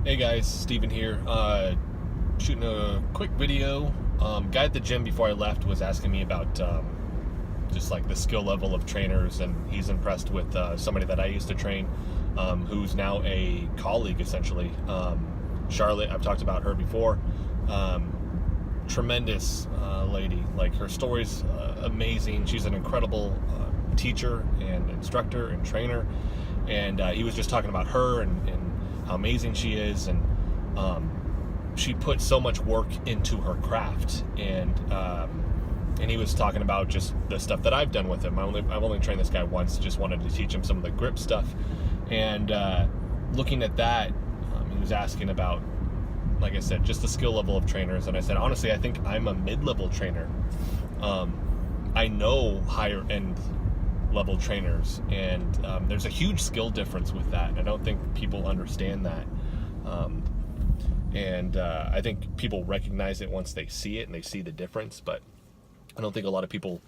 Hey guys, Steven here. Shooting a quick video. Guy at the gym before I left was asking me about just like the skill level of trainers, and he's impressed with somebody that I used to train, who's now a colleague essentially. Charlotte, I've talked about her before. Tremendous lady. Like, her story's amazing. She's an incredible teacher and instructor and trainer, and he was just talking about her and how amazing she is, and she put so much work into her craft, and he was talking about just the stuff that I've done with him. I've only trained this guy once, just wanted to teach him some of the grip stuff, and looking at that, he was asking about, like I said, just the skill level of trainers, and I said, honestly, I think I'm a mid-level trainer. I know higher end level trainers, and there's a huge skill difference with that. I don't think people understand that, and I think people recognize it once they see it and they see the difference, but I don't think a lot of people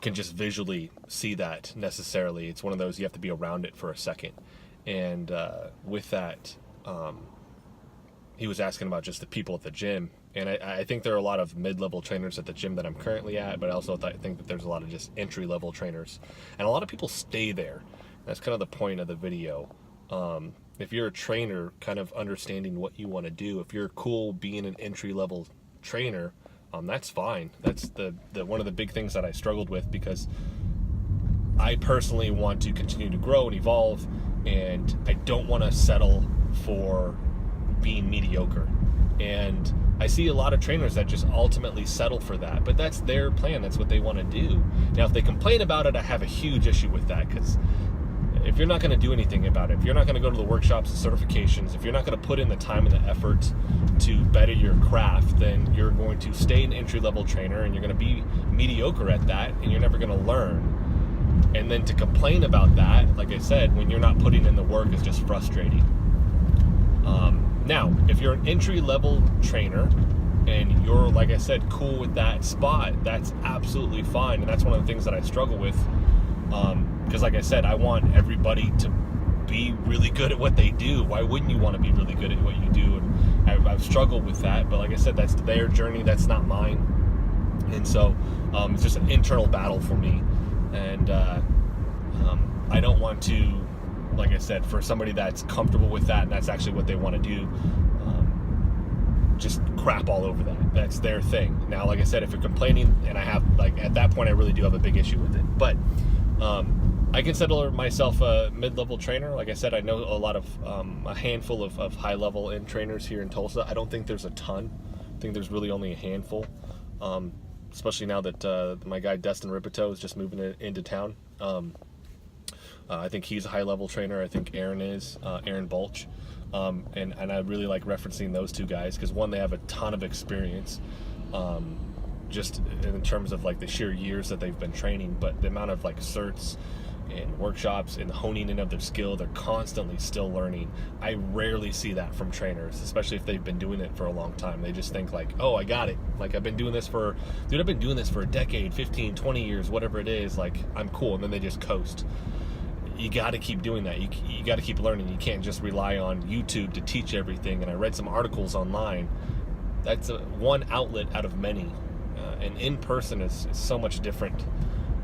can just visually see that necessarily. It's one of those, you have to be around it for a second, and with that, he was asking about just the people at the gym. And I think there are a lot of mid-level trainers at the gym that I'm currently at, but I also think that there's a lot of just entry-level trainers. And a lot of people stay there. That's kind of the point of the video. If you're a trainer, kind of understanding what you want to do, if you're cool being an entry-level trainer, that's fine. That's the one of the big things that I struggled with, because I personally want to continue to grow and evolve, and I don't want to settle for being mediocre. And I see a lot of trainers that just ultimately settle for that, but that's their plan. That's what they want to do. Now, if they complain about it, I have a huge issue with that, because if you're not going to do anything about it, if you're not going to go to the workshops and certifications, if you're not going to put in the time and the effort to better your craft, then you're going to stay an entry-level trainer, and you're going to be mediocre at that, and you're never going to learn. And then to complain about that, like I said, when you're not putting in the work, is just frustrating. Now, if you're an entry-level trainer and you're, like I said, cool with that spot, that's absolutely fine. And that's one of the things that I struggle with, because like I said, I want everybody to be really good at what they do. Why wouldn't you want to be really good at what you do? And I've struggled with that, but like I said, that's their journey, that's not mine. And so it's just an internal battle for me, and I don't want to, like I said, for somebody that's comfortable with that and that's actually what they want to do, just crap all over that. That's their thing. Now, like I said, if you're complaining, and I have, like, at that point I really do have a big issue with it, but I consider myself a mid-level trainer. Like I said, I know a handful of high-level end trainers here in Tulsa. I don't think there's a ton. I think there's really only a handful, especially now that my guy Dustin Ripito is just moving into town. I think he's a high-level trainer. I think Aaron is, Aaron Bulch. And I really like referencing those two guys, because one, they have a ton of experience, just in terms of like the sheer years that they've been training, but the amount of like certs and workshops and honing in of their skill, they're constantly still learning. I rarely see that from trainers, especially if they've been doing it for a long time. They just think like, oh, I got it. Like, I've been doing this for a decade, 15, 20 years, whatever it is. Like, I'm cool. And then they just coast. You got to keep doing that. You got to keep learning. You can't just rely on YouTube to teach everything. And I read some articles online. That's one outlet out of many. And in person is so much different.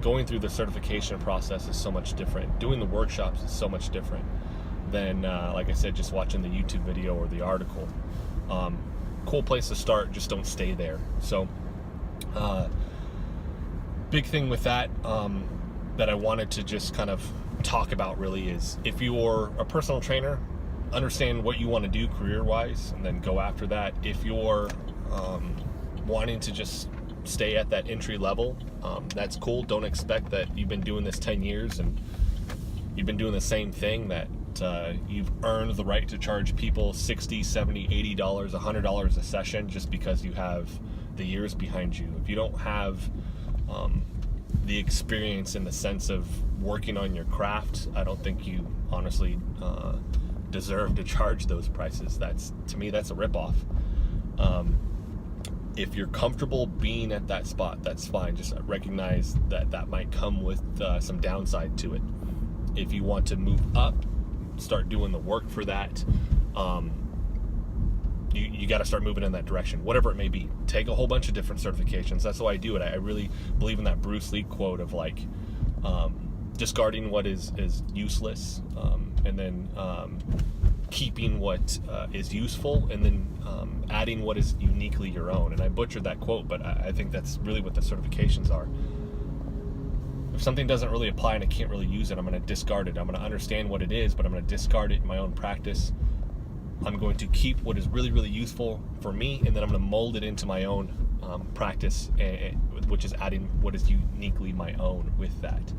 Going through the certification process is so much different. Doing the workshops is so much different than, like I said, just watching the YouTube video or the article. Cool place to start. Just don't stay there. So, big thing with that, that I wanted to just kind of talk about really is, if you're a personal trainer, understand what you want to do career-wise and then go after that. If you're wanting to just stay at that entry level, that's cool. Don't expect that you've been doing this 10 years and you've been doing the same thing, that you've earned the right to charge people $60, $70, $80, $100 a session just because you have the years behind you. If you don't have the experience in the sense of working on your craft, I don't think you honestly deserve to charge those prices. To me, that's a ripoff. If you're comfortable being at that spot, that's fine. Just recognize that might come with some downside to it. If you want to move up, start doing the work for that, you got to start moving in that direction, whatever it may be. Take a whole bunch of different certifications. That's why I do it. I really believe in that Bruce Lee quote of like, discarding what is useless, and then keeping what is useful, and then adding what is uniquely your own. And I butchered that quote, but I think that's really what the certifications are. If something doesn't really apply and I can't really use it, I'm going to discard it. I'm going to understand what it is, but I'm going to discard it in my own practice. I'm going to keep what is really, really useful for me, and then I'm going to mold it into my own practice, which is adding what is uniquely my own with that.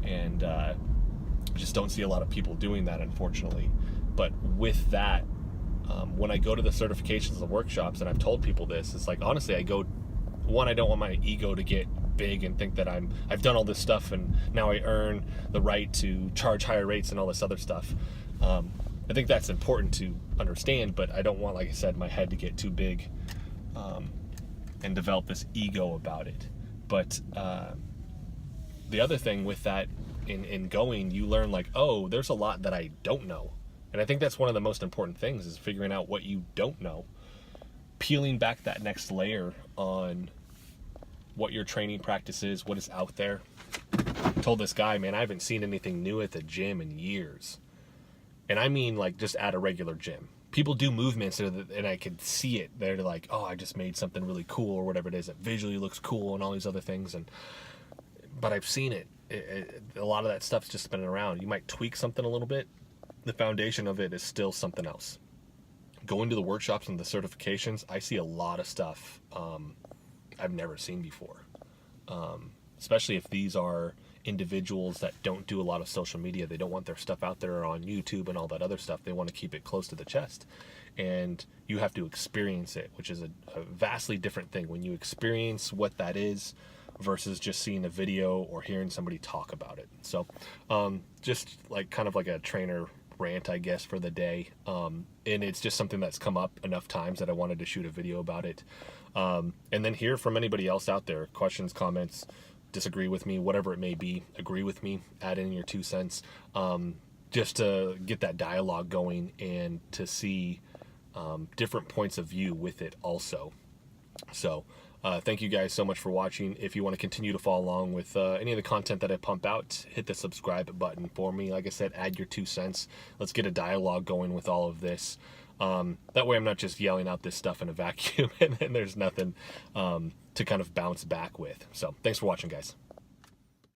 And I just don't see a lot of people doing that, unfortunately. But with that, when I go to the certifications, the workshops, and I've told people this, it's like, honestly, I don't want my ego to get big and think that I've done all this stuff and now I earn the right to charge higher rates and all this other stuff. I think that's important to understand, but I don't want, like I said, my head to get too big and develop this ego about it. But the other thing with that, in going, you learn like, oh, there's a lot that I don't know. And I think that's one of the most important things, is figuring out what you don't know, peeling back that next layer on what your training practice is, what is out there. I told this guy, man, I haven't seen anything new at the gym in years. And I mean, like, just at a regular gym. People do movements and I could see it. They're like, oh, I just made something really cool, or whatever it is. It visually looks cool and all these other things. But I've seen it. A lot of that stuff's just spinning around. You might tweak something a little bit. The foundation of it is still something else. Going to the workshops and the certifications, I see a lot of stuff I've never seen before. Especially if these are individuals that don't do a lot of social media. They don't want their stuff out there on YouTube and all that other stuff. They want to keep it close to the chest. And you have to experience it, which is a vastly different thing. When you experience what that is versus just seeing a video or hearing somebody talk about it. So just like kind of like a trainer rant, I guess, for the day. And it's just something that's come up enough times that I wanted to shoot a video about it. And then hear from anybody else out there. Questions, comments, disagree with me, whatever it may be, agree with me, add in your 2 cents, just to get that dialogue going and to see different points of view with it also. So thank you guys so much for watching. If you want to continue to follow along with any of the content that I pump out, hit the subscribe button for me. Like I said, add your 2 cents. Let's get a dialogue going with all of this. That way I'm not just yelling out this stuff in a vacuum and then there's nothing to kind of bounce back with. So thanks for watching, guys.